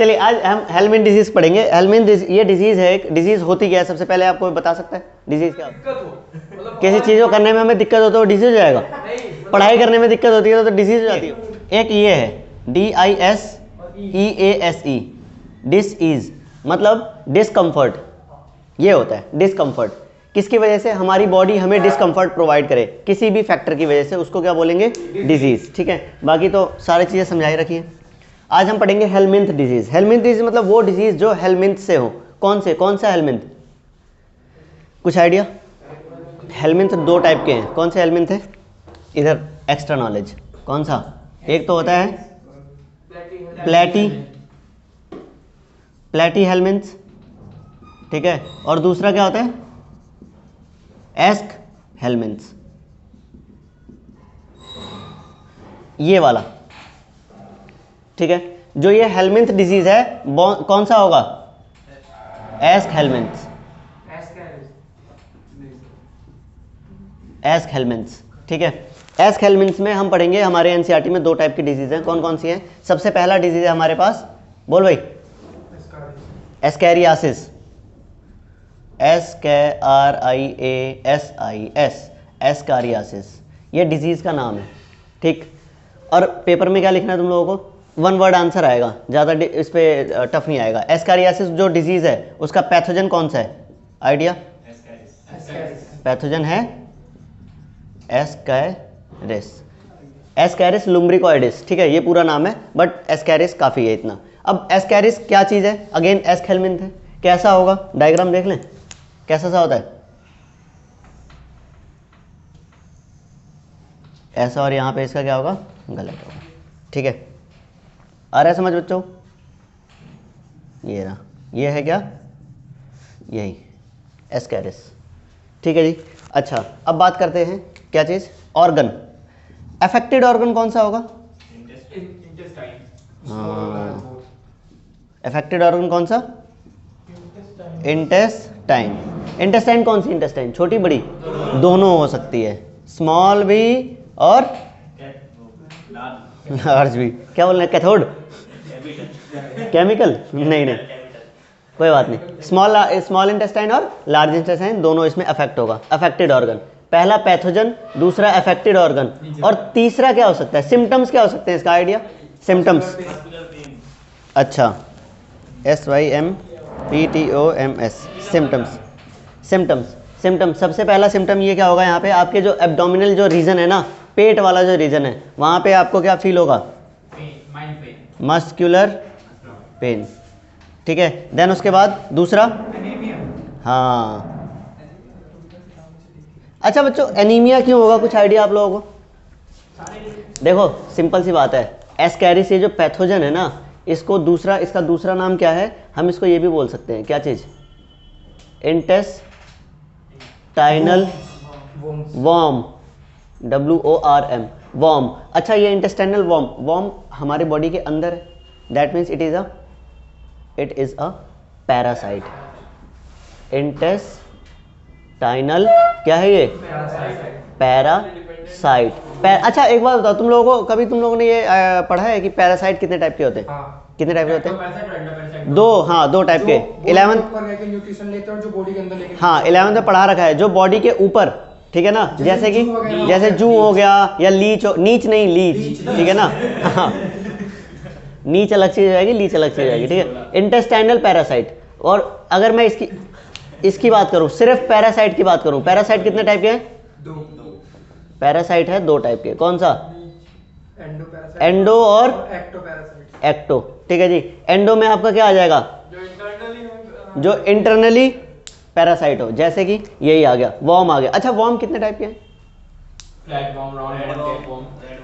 चलिए आज हम हेलमिंथ डिजीज पढ़ेंगे। हेलमिंथ ये डिजीज है, एक डिजीज होती क्या है, सबसे पहले आपको बता सकता है डिजीज क्या होता है? किसी चीज को करने में हमें दिक्कत हो तो डिजीज हो जाएगा। पढ़ाई करने में दिक्कत होती है तो डिजीज हो जाती है। एक ये है DISEASE, डिसईज मतलब डिस्कम्फर्ट, ये होता है डिस्कम्फर्ट। किसकी वजह से? हमारी बॉडी हमें डिस्कम्फर्ट प्रोवाइड करे, किसी भी फैक्टर की वजह से, उसको क्या बोलेंगे? डिजीज। ठीक है, बाकी तो सारी चीज़ें समझाई रखी हैं। आज हम पढ़ेंगे हेलमिंथ डिजीज। हेलमिंथ डिजीज मतलब वो डिजीज जो हेलमिंथ से हो। कौन सा हेलमिंथ? कुछ आइडिया? हेलमिंथ दो टाइप के हैं। कौन से हेलमिंथ है? इधर एक्स्ट्रा नॉलेज। कौन सा? एक तो होता है प्लेटी हेलमिंथ, ठीक है, और दूसरा क्या होता है? एस्क हेलमिंथ, ये वाला। ठीक है, जो ये हेलमिंथ डिजीज है कौन सा होगा? Ask helminth. एस्क हेलमिंथ, ठीक है। एस्क हेलमिंथ में हम पढ़ेंगे, हमारे एनसीईआरटी में दो टाइप की डिजीज हैं। कौन कौन सी हैं? सबसे पहला डिजीज है हमारे पास, बोल भाई, एस्कैरियासिस। SKRIASIS, एस्कारियासिस, ये डिजीज का नाम है। ठीक, और पेपर में क्या लिखना है तुम लोगों को? वन वर्ड आंसर आएगा, ज़्यादा इस पे टफ नहीं आएगा। एस्कारियासिस जो डिजीज है उसका पैथोजन कौन सा है? आइडिया? पैथोजन है एस्कैरिस, एस्कैरिस लुम्ब्रिकोइडिस। ठीक है, ये पूरा नाम है, बट एस्कैरिस काफ़ी है इतना। अब एस्कैरिस क्या चीज़ है? अगेन एस्क हेलमिंथ है। कैसा होगा? डायग्राम देख लें, कैसा सा होता है? ऐसा, और यहाँ पे इसका क्या होगा? गलत होगा। ठीक है, आ रहा है समझ बच्चों? ये रहा, ये है क्या? यही एस्कैरिस। ठीक है जी। अच्छा, अब बात करते हैं क्या चीज़? ऑर्गन। अफेक्टेड ऑर्गन कौन सा होगा? हाँ, अफेक्टेड ऑर्गन कौन सा? इंटेस्टाइन। इंटेस्टाइन कौन सी इंटेस्टाइन? छोटी बड़ी? दोनों हो सकती है, स्मॉल भी और लार्ज भी। क्या बोलना है? कैथोड? केमिकल? नहीं नहीं, कोई बात नहीं। स्मॉल इंटेस्टाइन और लार्ज इंटेस्टाइन दोनों इसमें अफेक्ट होगा। अफेक्टेड ऑर्गन, पहला पैथोजन, दूसरा अफेक्टेड ऑर्गन, और तीसरा क्या हो सकता है? सिम्टम्स क्या हो सकते हैं इसका? आइडिया? सिम्टम्स, अच्छा, SYMPTOMS, सिम्टम्स। सिम्टम्स सबसे पहला सिम्टम ये क्या होगा? यहाँ पे आपके जो एब्डोमिनल जो रीजन है ना, पेट वाला जो रीजन है, वहाँ पे आपको क्या फील होगा? Muscular pain. ठीक है, देन उसके बाद दूसरा, हाँ, अच्छा बच्चों, एनीमिया क्यों होगा? कुछ आइडिया आप लोगों को? देखो सिंपल सी बात है, एस्कैरिस ये जो पैथोजन है ना, इसको इसका दूसरा नाम क्या है? हम इसको ये भी बोल सकते हैं, क्या चीज़? Intestinal worm, WORM, worm. अच्छा, ये इंटेस्टाइनल वॉर्म हमारे बॉडी के अंदर है, that means it is a parasite. Intestinal क्या है ये? पैरासाइट। अच्छा एक बात बताओ, तुम लोगों को कभी तुम लोगों ने ये पढ़ा है कि पैरासाइट कितने टाइप के होते हैं? कितने टाइप के होते हैं? दो, हाँ, दो टाइप के। 11th, हाँ 11th में पढ़ा रखा है, जो बॉडी के ऊपर, ठीक है ना, जैसे कि जैसे जू हो गया, या नीच नहीं, लीच, ठीक है ना, हाँ, नीच अलग चीज हो जाएगी, लीच अलग चीज हो जाएगी। ठीक है, इंटेस्टाइनल पैरासाइट। और अगर मैं इसकी बात करूं, सिर्फ पैरासाइट की बात करूं, पैरासाइट कितने टाइप के हैं? पैरासाइट है दो टाइप के। कौन सा? एंडो और एक्टो। ठीक है जी, एंडो में आपका क्या आ जाएगा? जो इंटरनली पैरासाइट हो, जैसे कि यही आ गया, वॉर्म आ गया। अच्छा, वॉर्म कितने टाइप के हैं?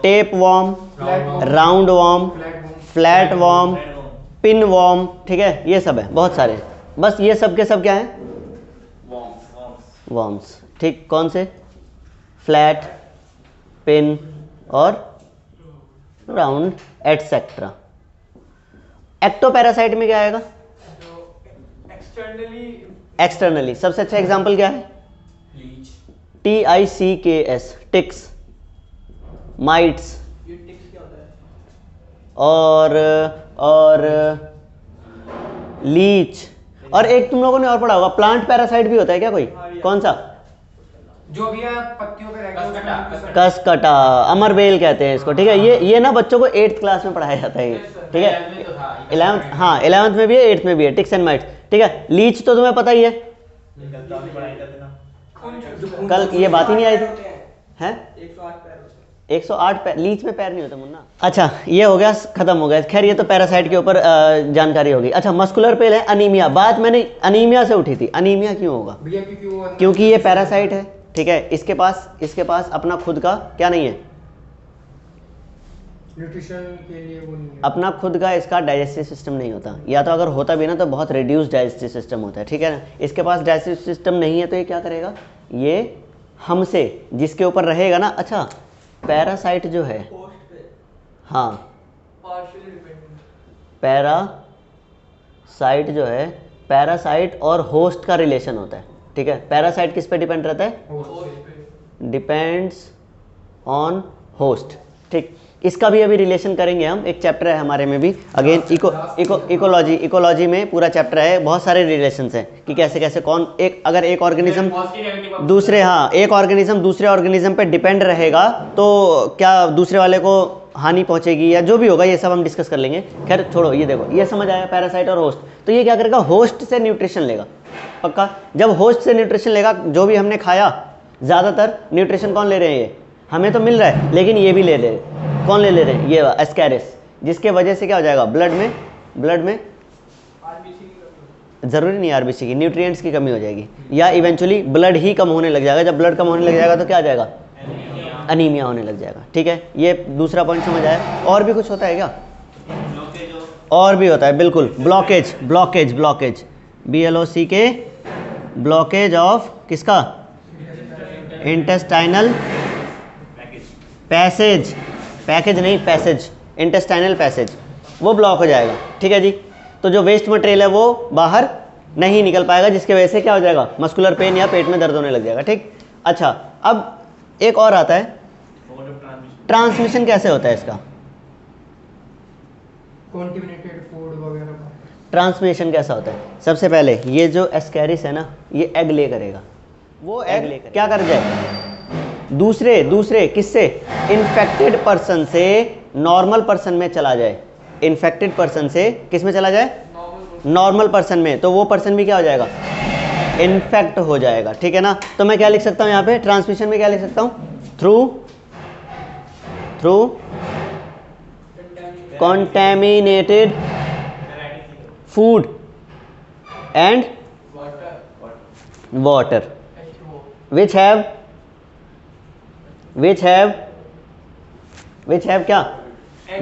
Tapeworm, roundworm, flatworm, pinworm, ठीक है, ये सब है, बहुत सारे हैं। बस ये सब के सब क्या है? वॉर्म्स। ठीक, कौन से? फ्लैट, पिन और राउंड एटसेट्रा। एक्टोपैरासाइट में क्या आएगा? एक्सटर्नली। सबसे अच्छा एग्जांपल क्या है? TICKS, टिक्स, माइट्स, और लीच। और एक तुम लोगों ने और पढ़ा होगा, प्लांट पैरासाइट भी होता है क्या कोई? कौन सा? जो भी है पत्तियों पे रहता है, कसकटा, अमरबेल कहते हैं इसको, ठीक है। ये ना बच्चों को 8th क्लास में पढ़ाया जाता है ये, ठीक है। 11th, हाँ 11th में भी है, 8th में भी है, टिक्स एंड माइट्स, ठीक है। लीच तो तुम्हें पता ही है, कल ये बात ही नहीं आई थी, हैं? 108 पैर, लीच में पैर नहीं होता मुन्ना। अच्छा ये हो गया, खत्म हो गया। खैर ये तो पैरासाइट के ऊपर जानकारी होगी। अच्छा मस्कुलर पेल है, अनीमिया। बात मैंने अनीमिया से उठी थी। अनीमिया क्यों होगा? क्योंकि ये पैरासाइट है, ठीक है। इसके पास अपना खुद का क्या नहीं है, न्यूट्रिशन के लिए वो नहीं है, अपना खुद का इसका डाइजेस्टिव सिस्टम नहीं होता, या तो अगर होता भी ना तो बहुत रिड्यूस डाइजेस्टिव सिस्टम होता है, ठीक है ना। इसके पास डाइजेस्टिव सिस्टम नहीं है तो ये क्या करेगा, ये हमसे जिसके ऊपर रहेगा ना। अच्छा पैरासाइट जो है, हाँ पैरासाइट जो है, पैरासाइट और होस्ट का रिलेशन होता है, ठीक है। पैरासाइट किस पे डिपेंड रहता है? डिपेंड्स ऑन होस्ट, ठीक। इसका भी अभी रिलेशन करेंगे हम, एक चैप्टर है हमारे में भी, अगेन इकोलॉजी में पूरा चैप्टर है, बहुत सारे रिलेशंस हैं कि कैसे कैसे कौन एक, अगर एक ऑर्गेनिज्म दूसरे, हाँ एक ऑर्गेनिज्म दूसरे ऑर्गेनिज्म पे डिपेंड रहेगा तो क्या दूसरे वाले को हानि पहुंचेगी या जो भी होगा, ये सब हम डिस्कस कर लेंगे। खैर छोड़ो, ये देखो ये समझ आया पैरासाइट और होस्ट। तो ये क्या करेगा, होस्ट से न्यूट्रिशन लेगा, पक्का। जब होस्ट से न्यूट्रिशन लेगा, जो भी हमने खाया, ज़्यादातर न्यूट्रिशन कौन ले रहे हैं, ये हमें तो मिल रहा है लेकिन ये भी ले रहे हैं। कौन ले रहे हैं? ये एस्कैरिस, जिसके वजह से क्या हो जाएगा, ब्लड में जरूरी नहीं आरबीसी की, न्यूट्रिएंट्स की कमी हो जाएगी, या इवेंचुअली ब्लड ही कम होने लग जाएगा। जब ब्लड कम होने लग जाएगा तो क्या आ जाएगा, अनीमिया होने लग जाएगा, ठीक है। ये दूसरा पॉइंट समझ आया। और भी कुछ होता है क्या? और भी होता है, बिल्कुल। ब्लॉकेज BLOCK, ब्लॉकेज ऑफ किसका, इंटेस्टाइनल पैसेज नहीं, पैसेज, इंटेस्टाइनल पैसेज, वो ब्लॉक हो जाएगा, ठीक है जी। तो जो वेस्ट मटेरियल है वो बाहर नहीं निकल पाएगा, जिसकी वजह से क्या हो जाएगा, मस्कुलर पेन या पेट में दर्द होने लग जाएगा, ठीक। अच्छा अब एक और आता है, ट्रांसमिशन कैसे होता है इसका, कॉन्टिमिनेटेड फूड वगैरह। ट्रांसमिशन कैसा होता है? सबसे पहले ये जो एस्कैरिस है ना, ये एग ले करेगा, वो एग लेकर क्या कर जाए, दूसरे किससे, इन्फेक्टेड पर्सन से नॉर्मल पर्सन में चला जाए। इन्फेक्टेड पर्सन से किस में चला जाए, नॉर्मल पर्सन में, तो वो पर्सन भी क्या हो जाएगा, इन्फेक्ट हो जाएगा, ठीक है ना। तो मैं क्या लिख सकता हूँ यहाँ पे, ट्रांसमिशन में क्या लिख सकता हूँ, through contaminated food and water which have क्या,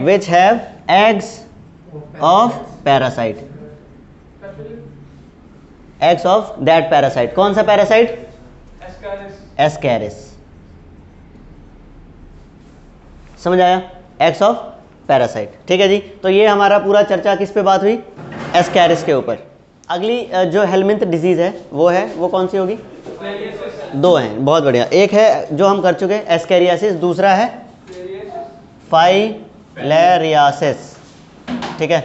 which have eggs of parasite, eggs of that parasite। कौन सा पैरासाइट, एस्कैरिस, समझ आया, eggs of पैरासाइट, ठीक है जी। तो ये हमारा पूरा चर्चा किस पे बात हुई, एस्कैरिस के ऊपर। अगली जो हेलमिंथ डिजीज है वो कौन सी होगी, दो हैं, बहुत बढ़िया। एक है जो हम कर चुके हैं, एस्कैरियासिस, दूसरा है फाइलेरियासिस, ठीक है।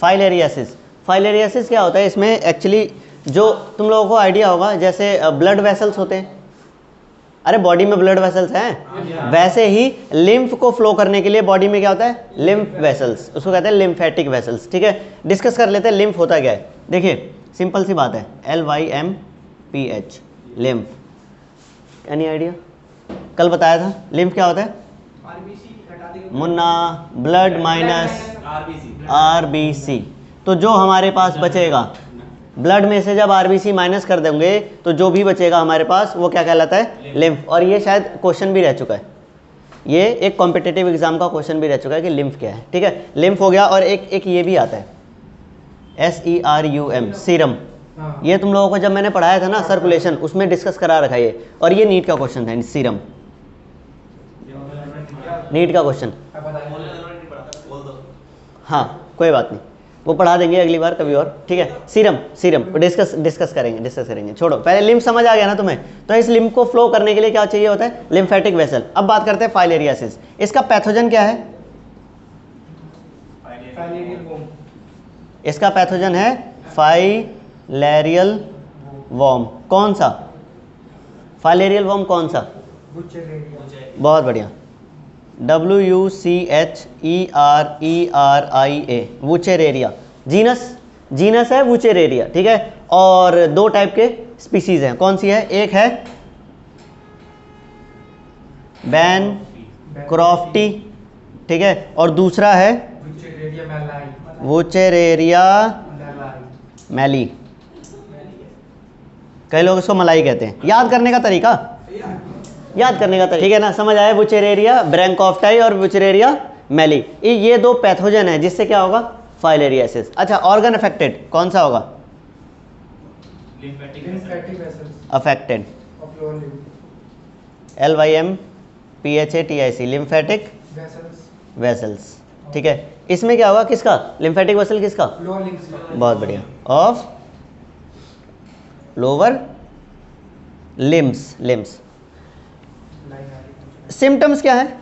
फाइलेरियासिस क्या होता है, इसमें एक्चुअली जो तुम लोगों को आइडिया होगा, जैसे ब्लड वेसल्स होते हैं, अरे बॉडी में ब्लड वेसल्स हैं, वैसे ही लिम्फ को फ्लो करने के लिए बॉडी में क्या होता है, लिम्फ वेसल्स, उसको कहते हैं लिम्फेटिक वेसल्स, ठीक है। डिस्कस कर लेते हैं लिम्फ होता क्या है। देखिए सिंपल सी बात है, LYMPH, लिम्फ। एनी आइडिया, कल बताया था लिम्फ क्या होता है, मुन्ना, ब्लड माइनस RBC। तो जो हमारे पास बचेगा, ब्लड में से जब RBC माइनस कर देंगे तो जो भी बचेगा हमारे पास वो क्या कहलाता है, लिम्फ। और ये शायद क्वेश्चन भी रह चुका है, ये एक कॉम्पिटिटिव एग्जाम का क्वेश्चन भी रह चुका है कि लिम्फ क्या है, ठीक है। लिम्फ हो गया। और एक ये भी आता है SERUM, सीरम। ये तुम लोगों को जब मैंने पढ़ाया था ना सर्कुलेशन, उसमें डिस्कस करा रखा है ये, और ये नीट का क्वेश्चन था, सीरम नीट का क्वेश्चन। हाँ कोई बात नहीं, वो पढ़ा देंगे अगली बार कभी और, ठीक है। सीरम डिस्कस करेंगे, छोड़ो। पहले लिम्फ समझ आ गया ना तुम्हें, तो इस लिम्फ को फ्लो करने के लिए क्या चाहिए होता है, लिम्फेटिक वेसल। अब बात करते हैं फाइलेरियासिस। इसका पैथोजन क्या है, इसका पैथोजन है फाइलेरियल वॉर्म। कौन सा फाइलेरियल वॉर्म? कौन सा? बहुत बढ़िया, WUCHERERIA, वुचेरेरिया। जीनस है वुचेरेरिया, ठीक है। और दो टाइप के स्पीसीज हैं, कौन सी है? एक है बैनक्रॉफ्टी, ठीक है, और दूसरा है वुचेरेरिया मैली। कई लोग इसको मलाई कहते हैं। याद करने का तरीका, ठीक है ना, समझ आया? वुचेरेरिया ब्रैंकोफ्टाई और वुचेरेरिया मैली, ये दो पैथोजन है जिससे क्या होगा? फाइलेरियासिस। अच्छा, ऑर्गन अफेक्टेड कौन सा होगा? अफेक्टेड, LYMPHATIC, लिम्फेटिक वेसल्स, ठीक है। इसमें क्या होगा? किसका? लिम्फेटिक वेसल किसका? बहुत बढ़िया, ऑफ लोअर लिम्स। सिम्टम्स क्या है?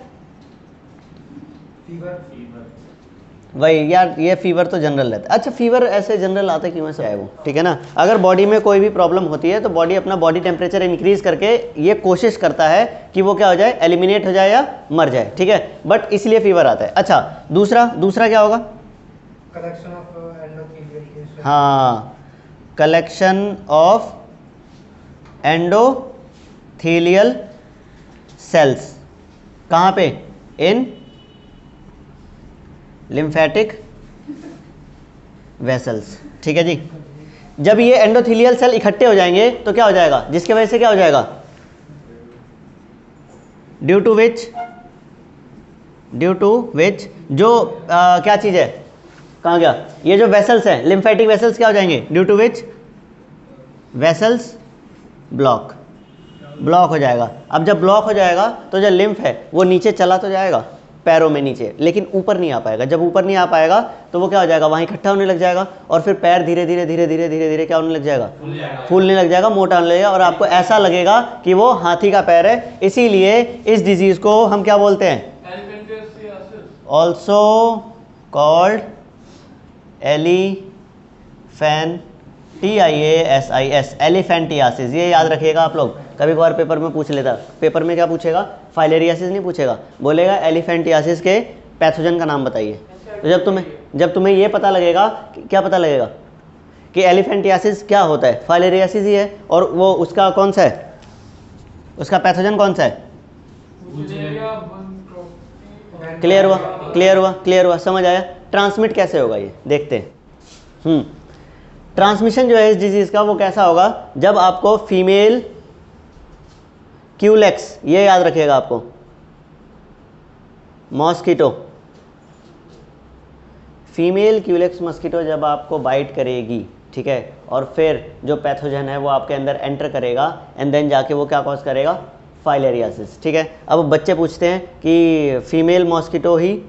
वही यार, ये फीवर तो जनरल रहता है। अच्छा, फीवर ऐसे जनरल आता है क्यों ऐसा है वो, ठीक है ना। अगर बॉडी में कोई भी प्रॉब्लम होती है तो बॉडी अपना बॉडी टेम्परेचर इंक्रीज करके ये कोशिश करता है कि वो क्या हो जाए? एलिमिनेट हो जाए या मर जाए, ठीक है। बट इसलिए फीवर आता है। अच्छा, दूसरा क्या होगा? Collection of endothelial. हाँ, कलेक्शन ऑफ एंडोथेलियल सेल्स। कहाँ पे? इन लिम्फेटिक वेसल्स, ठीक है जी। जब ये एंडोथेलियल सेल इकट्ठे हो जाएंगे तो क्या हो जाएगा? जिसकी वजह से क्या हो जाएगा? ड्यू टू विच जो क्या चीज़ है? कहाँ गया? ये जो वेसल्स हैं, लिम्फेटिक वेसल्स क्या हो जाएंगे? Due to which vessels block हो जाएगा। अब जब ब्लॉक हो जाएगा तो जो लिम्फ है वो नीचे चला तो जाएगा पैरों में नीचे, लेकिन ऊपर नहीं आ पाएगा। जब ऊपर नहीं आ पाएगा तो वो क्या हो जाएगा? वहाँ इकट्ठा होने लग जाएगा और फिर पैर धीरे धीरे क्या होने लग जाएगा? फूलने लग जाएगा, मोटा होने लगेगा, और आपको ऐसा लगेगा कि वो हाथी का पैर है। इसीलिए इस डिजीज को हम क्या बोलते हैं? Also called elephantiasis, elephantiasis. ये याद रखिएगा आप लोग, कभी कभार पेपर में पूछ लेता। पेपर में क्या पूछेगा? फाइलेरियासिस नहीं पूछेगा, बोलेगा एलिफेंटियासिस के पैथोजन का नाम बताइए। तो जब तुम्हें ये पता लगेगा, क्या पता लगेगा कि एलिफेंटियासिस क्या होता है? फाइलेरियासिस ही है। और वो उसका कौन सा है? उसका पैथोजन कौन सा है? क्लियर हुआ, समझ आया? ट्रांसमिट कैसे होगा ये देखते हैं। ट्रांसमिशन जो है इस डिजीज का वो कैसा होगा? जब आपको फीमेल क्यूलेक्स, ये याद रखिएगा आपको, मॉस्किटो, फीमेल क्यूलेक्स मॉस्किटो जब आपको बाइट करेगी, ठीक है, और फिर जो पैथोजन है वो आपके अंदर एंटर करेगा एंड देन जाके वो क्या कॉज करेगा? फाइलेरियासिस, ठीक है। अब बच्चे पूछते हैं कि फीमेल मॉस्किटो ही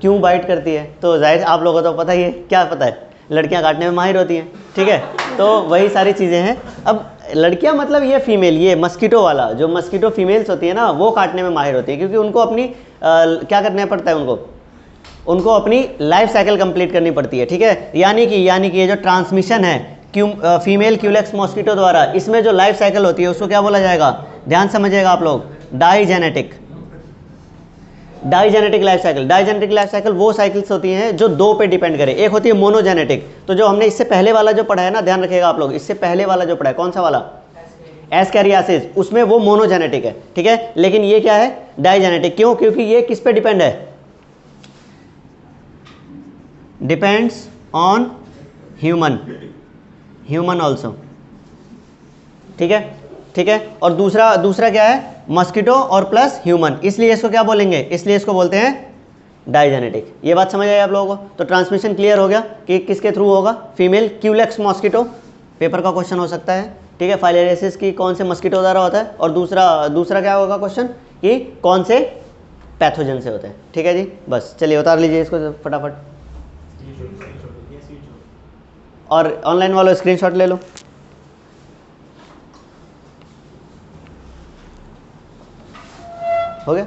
क्यों बाइट करती है? तो जाहिर आप लोगों को तो पता ही है, क्या पता है? लड़कियां काटने में माहिर होती हैं, ठीक है। तो वही सारी चीज़ें हैं। अब लड़कियां मतलब ये फीमेल, ये मस्कीटो वाला, जो मस्कीटो फीमेल्स होती है ना, वो काटने में माहिर होती है, क्योंकि उनको अपनी क्या करना पड़ता है? उनको अपनी लाइफ साइकिल कंप्लीट करनी पड़ती है, ठीक है। यानी कि ये जो ट्रांसमिशन है फीमेल क्यूलेक्स मॉस्किटो द्वारा, इसमें जो लाइफ साइकिल होती है उसको क्या बोला जाएगा? ध्यान समझिएगा आप लोग, डाइजेनेटिक लाइफ साइकिल वो साइकिल्स होती हैं जो दो पे डिपेंड करे। एक होती है मोनोजेनेटिक, तो जो हमने इससे पहले वाला जो पढ़ा है ना, ध्यान रखिएगा आप लोग, इससे पहले वाला जो पढ़ा है कौन सा वाला? एस्कैरियासिस, उसमें वो मोनोजेनेटिक है, ठीक है। लेकिन ये क्या है? डाइजेनेटिक। क्यों? क्योंकि ये किस पे डिपेंड है? डिपेंड्स ऑन ह्यूमन ऑल्सो, ठीक है। और दूसरा क्या है? मस्किटो और प्लस ह्यूमन, इसलिए इसको क्या बोलेंगे? इसलिए इसको बोलते हैं डाइजेनेटिक। ये बात समझ आई आप लोगों को? तो ट्रांसमिशन क्लियर हो गया कि किसके थ्रू होगा? फीमेल क्यूलेक्स मॉस्किटो, पेपर का क्वेश्चन हो सकता है, ठीक है। फाइलेरियासिस की कौन से मस्किटो द्वारा होता है, और दूसरा क्या होगा क्वेश्चन कि कौन से पैथोजन से होता है, ठीक है जी। बस चलिए उतार लीजिए इसको फटाफट, और ऑनलाइन वालों स्क्रीनशॉट ले लो। हो गया?